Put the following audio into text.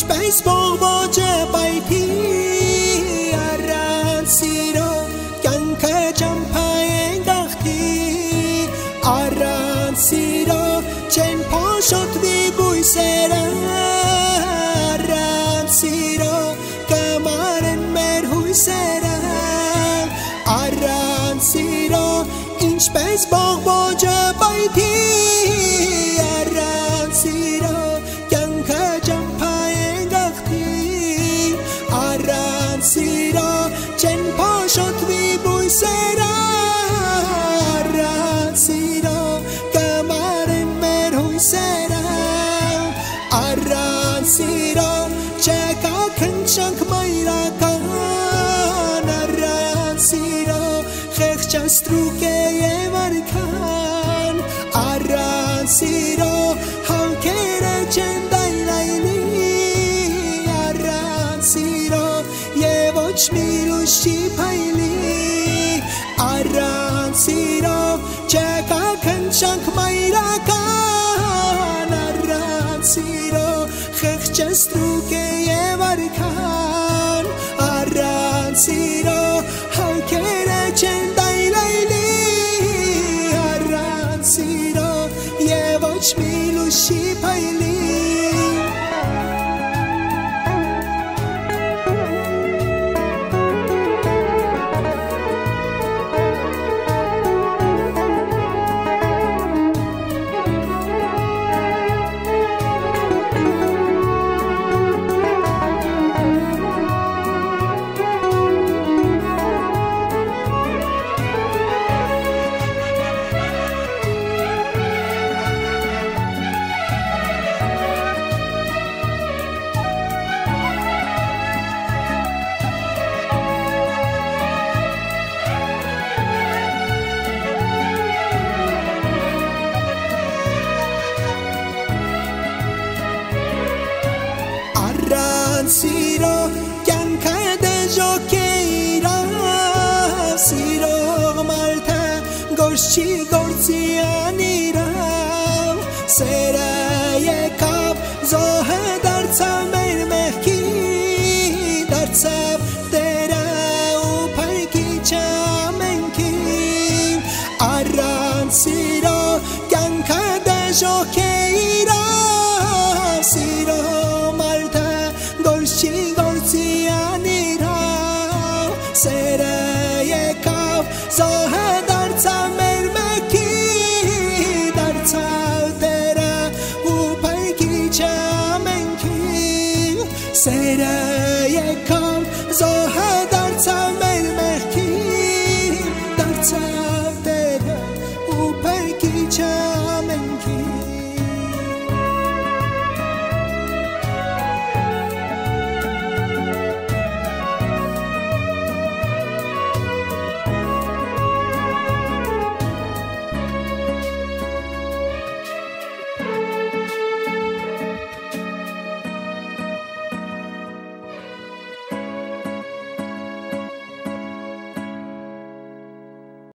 ինչպես բողբոջը պայթի առանց սիրո կյանքը ճամփա է գաղթի առանց սիրո չեն փոշոտվի բույսերը առանց սիրո կմարեն մեր հույսերը առանց սիրո ինչպես բողբոջը պայթի առանց սիրո կյանքը ճամփա է գաղթի առանց սիրո չեն փոշոտվի բույսերը առանց սիրո կմարեն մեր հույսերը առանց սիրո չկա քնչանք մայրական առանց սիրո խեղճաստրուկ է եւ արքան առանց սիրո հանքերը չեն դայլայլի առանց սիրո եւ ոչ մի լույս չի փայլի առանց սիրո չկա քնչանք մայրական առանց սիրո խեղճաստրուկ է եւ արքան առանց սիրո հանքերը չեն դայլայլի առանց սիրո եւ ոչ մի լույս չի փայլի Siro կյանքը դժոխք է իրավ Սիրող մարդը գործ չի գործի անիրավ Սերը եկավ զոհը դարձավ մեր մեղքի Դարձավ Տերը ու փրկիչը ամենքին Առանց սիրո կյանքը դժոխք է իրավ Սիրո Չի գործի անիրավ Սերը եկավ զոհը դարձավ մեր մեղքի Դարձավ Տերը ու փրկիչը ամենքին Սերը